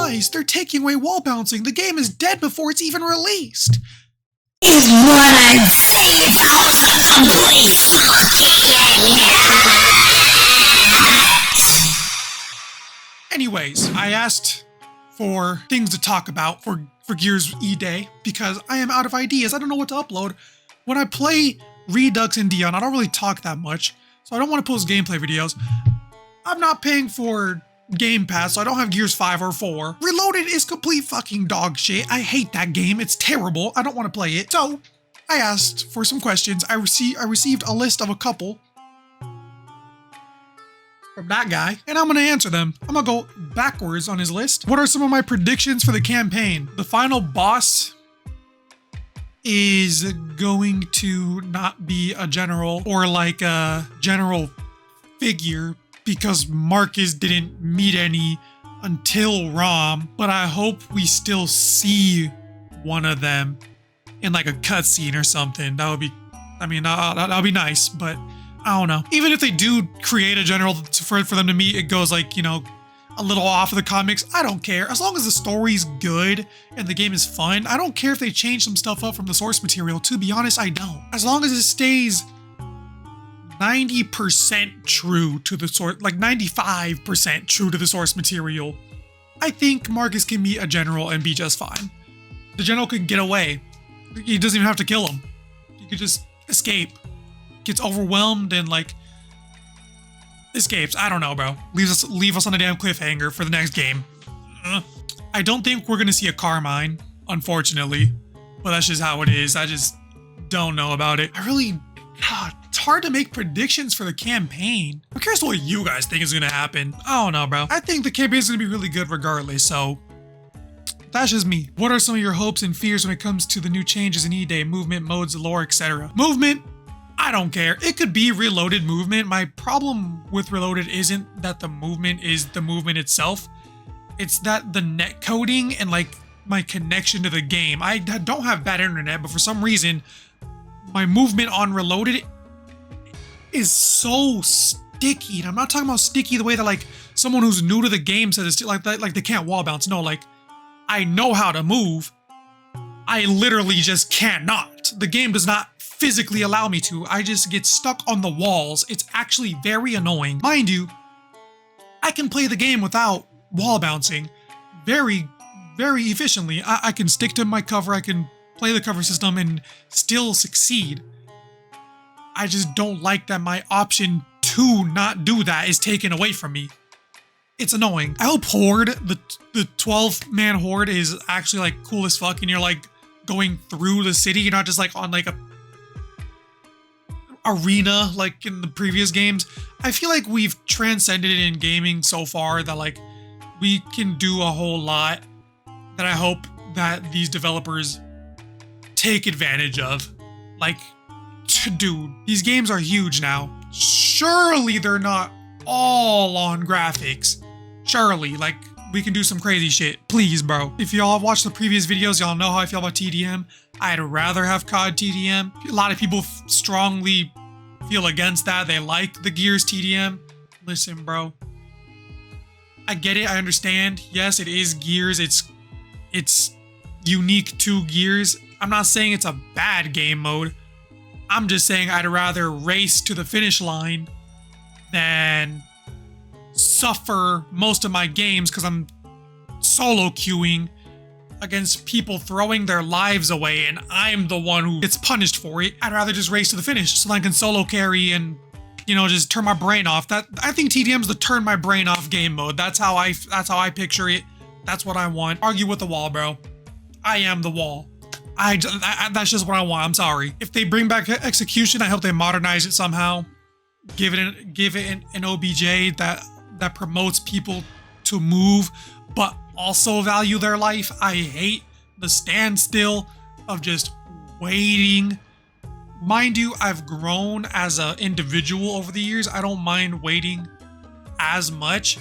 Guys, they're taking away wall bouncing. The game is dead before it's even released. Is what I'd say if I was a complete fucking Anyways, I asked for things to talk about for Gears E-Day because I am out of ideas. I don't know what to upload. When I play Redux and Dion, I don't really talk that much, so I don't want to post gameplay videos. I'm not paying for Game Pass, so I don't have Gears 5 or 4. Reloaded is complete fucking dog shit. I hate that game. It's terrible. I don't want to play it. So I asked for some questions. I received a list of a couple from that guy, and I'm gonna answer them. I'm gonna go backwards on his list. What are some of my predictions for the campaign? The final boss is going to not be a general or like a general figure, because Marcus didn't meet any until ROM, but I hope we still see one of them in like a cutscene or something. That would be, I mean, that'll be nice, but I don't know. Even if they do create a general for them to meet, it goes like, you know, a little off of the comics. I don't care. As long as the story's good and the game is fun, I don't care if they change some stuff up from the source material. To be honest, I don't. As long as it stays 90% true to the source, like 95% true to the source material, I think Marcus can meet a general and be just fine. The general can get away. He doesn't even have to kill him. He could just escape. Gets overwhelmed and like escapes. I don't know, bro. Leave us on a damn cliffhanger for the next game. I don't think we're gonna see a Carmine, unfortunately, but that's just how it is. I just don't know about it. It's hard to make predictions for the campaign. I'm curious what you guys think is gonna happen. I don't know, bro. I think the campaign is gonna be really good regardless, so that's just me. What are some of your hopes and fears when it comes to the new changes in E-Day, movement, modes, lore, etc.? Movement, I don't care. It could be Reloaded movement. My problem with Reloaded isn't that the movement is the movement itself. It's that the net coding and like my connection to the game. I don't have bad internet, but for some reason, my movement on Reloaded is so sticky. And I'm not talking about sticky the way that like someone who's new to the game says it's like that, like they can't wall bounce. No, like I know how to move. I literally just cannot. The game does not physically allow me to. I just get stuck on the walls. It's actually very annoying. Mind you, I can play the game without wall bouncing very, very efficiently. I can stick to my cover. I can play the cover system and still succeed. I just don't like that my option to not do that is taken away from me. It's annoying. I hope Horde, the 12-man Horde, is actually like cool as fuck and you're like going through the city. You're not just like on like a arena like in the previous games. I feel like we've transcended it in gaming so far that like we can do a whole lot that I hope that these developers take advantage of. Like, dude, these games are huge now. Surely they're not all on graphics. Surely, like, we can do some crazy shit. Please, bro. If y'all have watched the previous videos, y'all know how I feel about TDM. I'd rather have COD TDM. A lot of people strongly feel against that. They like the Gears TDM. Listen, bro. I get it. I understand. Yes, it is Gears. It's unique to Gears. I'm not saying it's a bad game mode. I'm just saying I'd rather race to the finish line than suffer most of my games because I'm solo queuing against people throwing their lives away and I'm the one who gets punished for it. I'd rather just race to the finish so I can solo carry and, you know, just turn my brain off. That I think TDM's the turn my brain off game mode. That's how I picture it. That's what I want. Argue with the wall, bro. I am the wall. That's just what I want. I'm sorry. If they bring back execution, I hope they modernize it somehow. Give it an OBJ that promotes people to move, but also value their life. I hate the standstill of just waiting. Mind you, I've grown as an individual over the years. I don't mind waiting as much,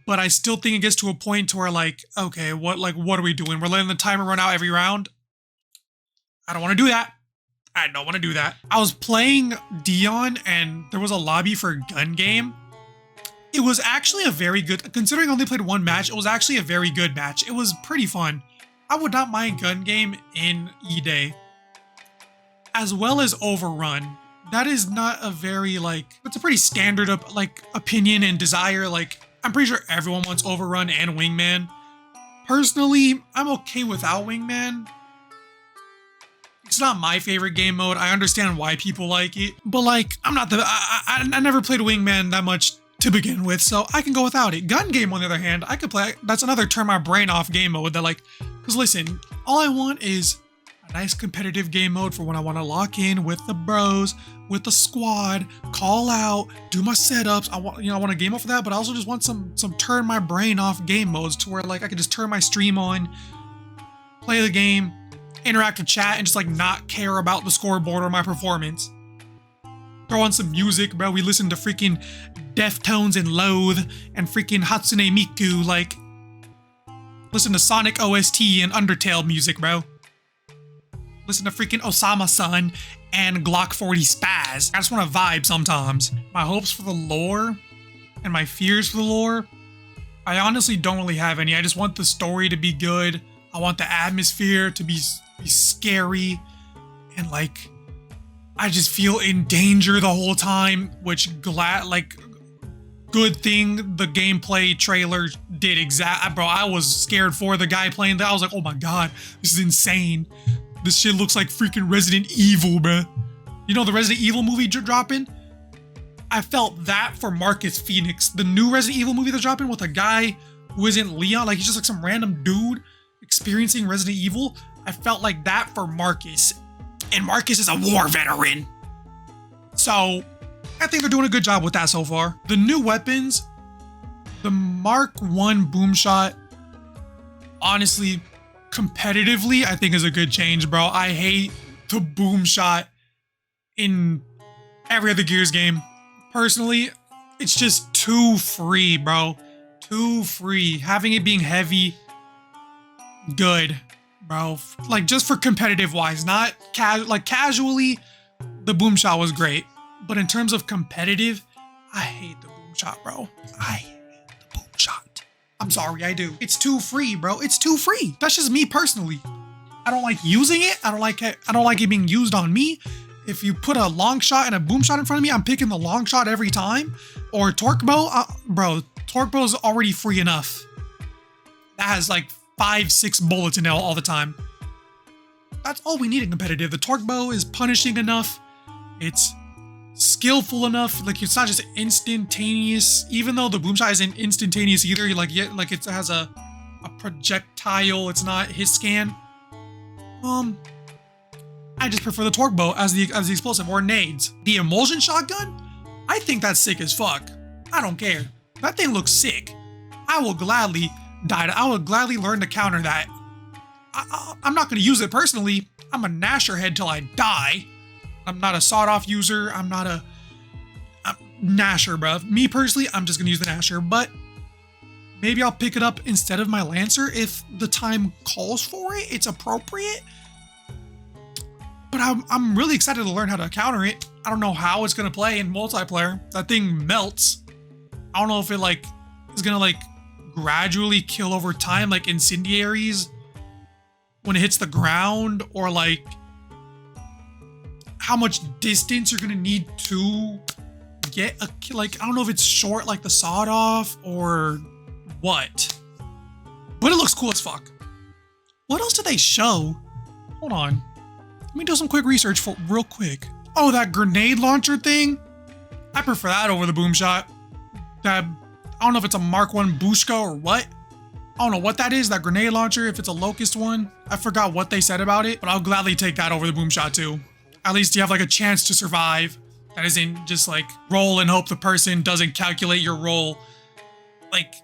but I still think it gets to a point to where like, okay, what are we doing? We're letting the timer run out every round. I don't want to do that. I don't want to do that. I was playing Dion and there was a lobby for a gun game. It was actually a very good, considering I only played one match, it was actually a very good match. It was pretty fun. I would not mind gun game in E-Day. As well as Overrun. That is not a very, like, it's a pretty standard, like, opinion and desire. Like, I'm pretty sure everyone wants Overrun and Wingman. Personally, I'm okay without Wingman. It's not my favorite game mode. I understand why people like it, but like, I'm not the, I never played Wingman that much to begin with, so I can go without it. Gun game, on the other hand, I could play. That's another turn my brain off game mode that like, because listen, all I want is a nice competitive game mode for when I want to lock in with the bros, with the squad, call out, do my setups. I want a game mode for that, but I also just want some turn my brain off game modes to where like I can just turn my stream on, play the game, interact with chat, and just like not care about the scoreboard or my performance. Throw on some music, bro. We listen to freaking Deftones and Loathe and freaking Hatsune Miku, like listen to Sonic OST and Undertale music, bro. Listen to freaking Osama-san and Glock 40 Spaz. I just want to vibe sometimes. My hopes for the lore and my fears for the lore, I honestly don't really have any. I just want the story to be good. I want the atmosphere to be scary, and like I just feel in danger the whole time, which good thing the gameplay trailer did bro. I was scared for the guy playing that. I was like, oh my god, this is insane. This shit looks like freaking Resident Evil, bro. You know the Resident Evil movie dropping? I felt that for Marcus Phoenix. The new Resident Evil movie that's dropping with a guy who isn't Leon, like he's just like some random dude experiencing Resident Evil. I felt like that for Marcus. And Marcus is a war veteran. So I think they're doing a good job with that so far. The new weapons, the Mark I boom shot, honestly, competitively, I think is a good change, bro. I hate the boom shot in every other Gears game. Personally, it's just too free, bro. Too free. Having it being heavy, good, bro. Like just for competitive wise, not casually, the boom shot was great. But in terms of competitive, I hate the boom shot, bro. I hate the boom shot. I'm sorry, I do. It's too free, bro. It's too free. That's just me personally. I don't like using it. I don't like it being used on me. If you put a long shot and a boom shot in front of me, I'm picking the long shot every time. Or torque bow, bro. Torque bow is already free enough. That has like 5-6 bullets in it all the time. That's all we need in competitive. The torque bow is punishing enough. It's skillful enough. Like it's not just instantaneous. Even though the boom shot isn't instantaneous either. Like it has a projectile. It's not hit scan. I just prefer the torque bow as the explosive, or nades. The emulsion shotgun, I think that's sick as fuck. I don't care. That thing looks sick. I will gladly learn to counter that. I'm not going to use it personally. I'm a Gnasher head till I die. I'm not a sawed-off user. I'm Gnasher, bruv. Me personally, I'm just going to use the Gnasher, but maybe I'll pick it up instead of my Lancer if the time calls for it. It's appropriate. But I'm really excited to learn how to counter it. I don't know how it's going to play in multiplayer. That thing melts. I don't know if it like is going to like gradually kill over time like incendiaries when it hits the ground, or like how much distance you're going to need to get a, like, I don't know if it's short like the sawed off or what. But it looks cool as fuck. What else did they show? Hold on. Let me do some quick research for real quick. Oh, that grenade launcher thing? I prefer that over the boom shot. That, I don't know if it's a Mark I Bushka or what. I don't know what that is, that grenade launcher, if it's a Locust one. I forgot what they said about it, but I'll gladly take that over the boom shot too. At least you have like a chance to survive. That isn't just like roll and hope the person doesn't calculate your roll. Like,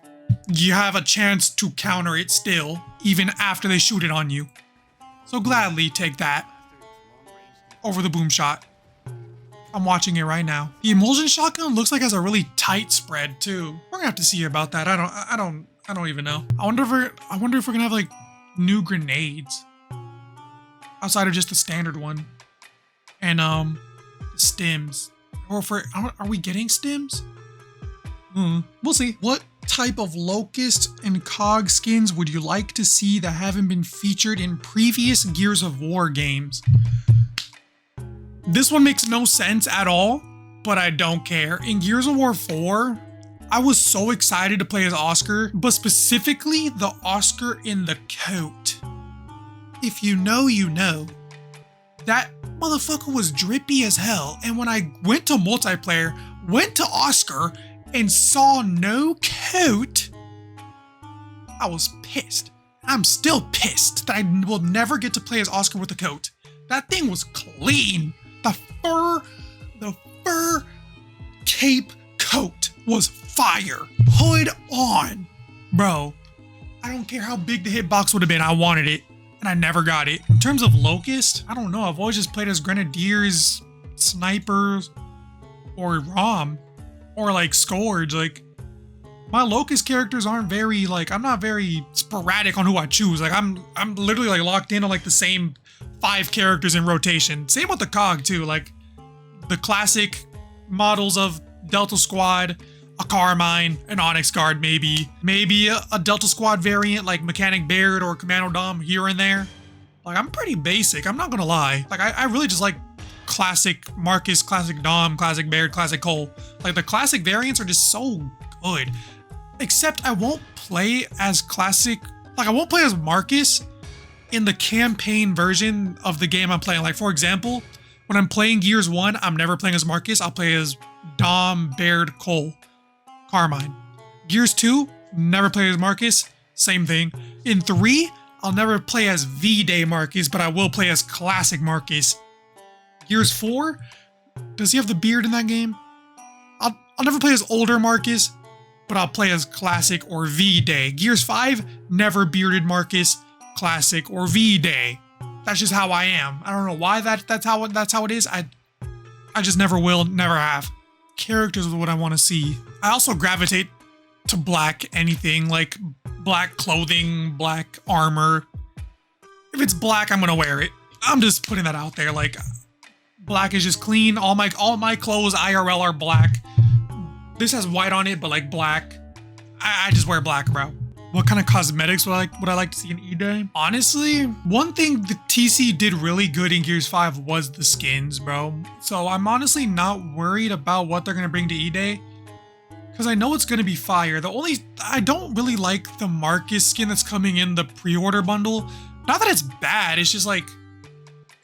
you have a chance to counter it still, even after they shoot it on you. So gladly take that over the boom shot. I'm watching it right now. The emulsion shotgun looks like it has a really tight spread too. We're gonna have to see about that. I don't even know. I wonder if we're gonna have like new grenades outside of just the standard one, and stims. Or are we getting stims? We'll see. What type of Locust and Cog skins would you like to see that haven't been featured in previous Gears of War games? This one makes no sense at all, but I don't care. In Gears of War 4, I was so excited to play as Oscar, but specifically the Oscar in the coat. If you know, you know. That motherfucker was drippy as hell, and when I went to multiplayer, went to Oscar, and saw no coat, I was pissed. I'm still pissed that I will never get to play as Oscar with a coat. That thing was clean. The fur cape coat was fire. Hood on. Bro, I don't care how big the hitbox would have been, I wanted it, and I never got it. In terms of Locust, I don't know. I've always just played as Grenadiers, Snipers, or ROM, or like Scourge. Like, my Locust characters aren't very, like, I'm not very sporadic on who I choose. Like, I'm literally like locked into like the same 5 characters in rotation. Same with the Cog too. Like, the classic models of Delta Squad, a Carmine, an Onyx Guard, maybe a Delta Squad variant like Mechanic Baird or Commando Dom here and there. Like, I'm pretty basic, I'm not gonna lie. Like, I really just like classic Marcus, classic Dom, classic Baird, classic Cole. Like, the classic variants are just so good. Except I won't play as classic, like I won't play as Marcus in the campaign version of the game I'm playing. Like, for example, when I'm playing Gears 1, I'm never playing as Marcus. I'll play as Dom, Baird, Cole, Carmine. Gears 2, never play as Marcus. Same thing. In 3, I'll never play as V-Day Marcus, but I will play as classic Marcus. Gears 4, does he have the beard in that game? I'll never play as older Marcus, but I'll play as classic or V-Day. Gears 5, never bearded Marcus, classic or V-Day. That's just how I am. I don't know why that's how it is. I just never will, never have. Characters is what I want to see. I also gravitate to black anything, like black clothing, black armor. If it's black, I'm gonna wear it. I'm just putting that out there. Like, black is just clean. All my clothes IRL are black. This has white on it, but like black. I just wear black, bro. What kind of cosmetics would I like to see in E-Day? Honestly, one thing the TC did really good in Gears 5 was the skins, bro. So I'm honestly not worried about what they're gonna bring to E-Day, because I know it's gonna be fire. I don't really like the Marcus skin that's coming in the pre-order bundle. Not that it's bad, it's just like,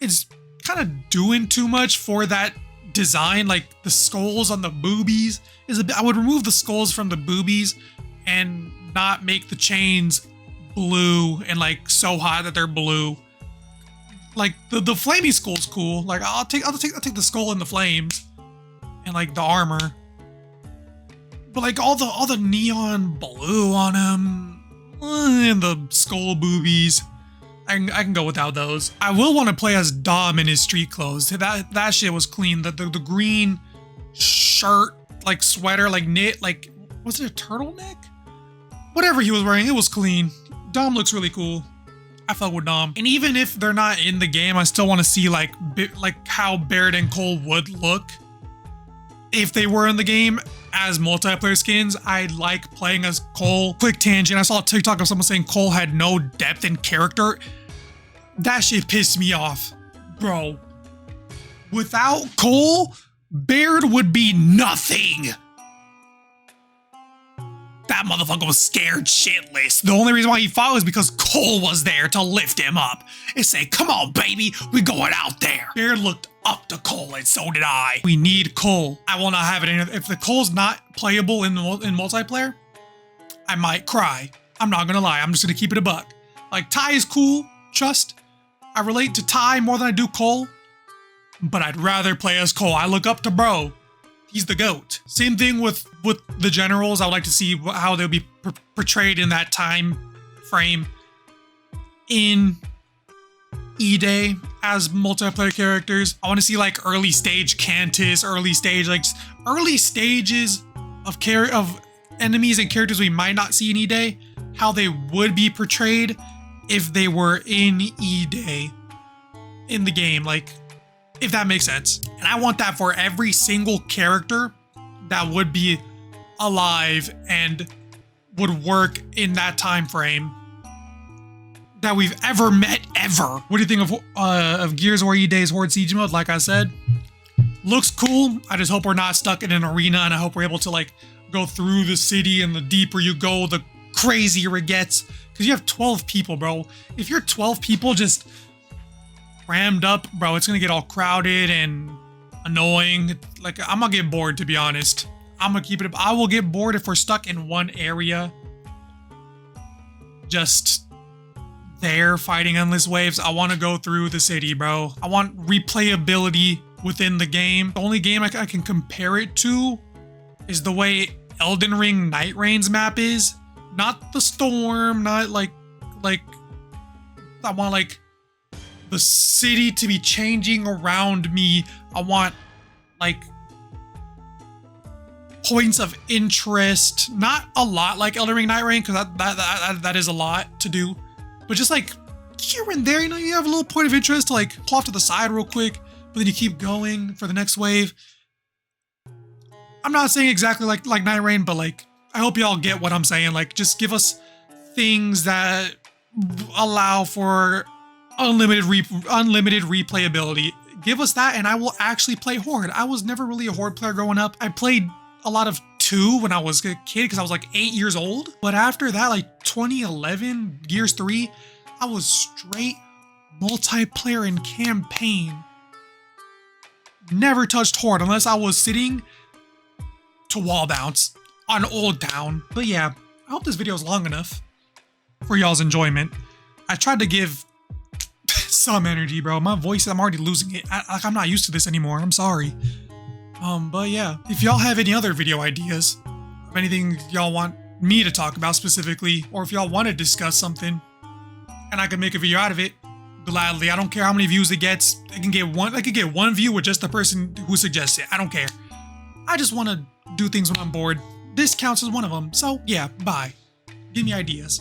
it's kind of doing too much for that design. Like, the skulls on the boobies is a bit, I would remove the skulls from the boobies and not make the chains blue and like so hot that they're blue. Like, the flamey skull's cool. Like, I'll take the skull and the flames and like the armor. But like all the neon blue on him and the skull boobies, I can go without those. I will want to play as Dom in his street clothes. That shit was clean. The green shirt, like sweater, like knit, like, was it a turtleneck? Whatever he was wearing, it was clean. Dom looks really cool. I fuck with Dom. And even if they're not in the game, I still want to see like how Baird and Cole would look if they were in the game as multiplayer skins. I like playing as Cole. Quick tangent, I saw a TikTok of someone saying Cole had no depth in character. That shit pissed me off. Bro, without Cole, Baird would be nothing. That motherfucker was scared shitless. The only reason why he fought was because Cole was there to lift him up and say, come on, baby, we going out there. Baird looked up to Cole, and so did I. We need Cole. I will not have it in. If the Cole's not playable in multiplayer, I might cry. I'm not gonna lie. I'm just gonna keep it a buck. Like, Ty is cool. Trust. I relate to Ty more than I do Cole, but I'd rather play as Cole. I look up to bro. He's the GOAT. Same thing with the generals. I would like to see how they'll be portrayed in that time frame in E-Day as multiplayer characters. I want to see like early stage Cantus, early stages of enemies and characters we might not see in E-Day, how they would be portrayed if they were in E-Day in the game. Like, if that makes sense. And I want that for every single character that would be alive and would work in that time frame that we've ever met ever. What do you think of Gears of War E-Days Horde Siege mode? Like I said, looks cool. I just hope we're not stuck in an arena, and I hope we're able to like go through the city, and the deeper you go, the crazier it gets. Because you have 12 people, bro. If you're 12 people just crammed up, bro, it's gonna get all crowded and annoying. Like, I'm gonna get bored, to be honest. I'm gonna keep it up. I will get bored if we're stuck in one area, just there fighting endless waves. I want to go through the city, bro. I want replayability within the game. The only game I can compare it to is the way Elden Ring Night Rain's map is. Not the storm, not like I want like the city to be changing around me. I want like points of interest, not a lot like Elden Ring Night Rain, because that is a lot to do, but just like here and there, you know, you have a little point of interest to like pull off to the side real quick, but then you keep going for the next wave. I'm not saying exactly like Night Rain, but like I hope y'all get what I'm saying. Like, just give us things that allow for unlimited replayability. Give us that, and I will actually play Horde. I was never really a Horde player growing up. I played a lot of 2 when I was a kid because I was like 8 years old. But after that, like 2011, Gears 3, I was straight multiplayer and campaign. Never touched Horde unless I was sitting to wall bounce on Old Town. But yeah, I hope this video is long enough for y'all's enjoyment. I tried to give some energy, bro. My voice, I'm already losing it. I'm not used to this anymore. I'm sorry. But yeah, if y'all have any other video ideas of anything y'all want me to talk about specifically, or if y'all want to discuss something and I can make a video out of it, gladly. I don't care how many views it gets. I could get one view with just the person who suggests it. I don't care. I just want to do things when I'm bored. This counts as one of them. So yeah, bye. Give me ideas.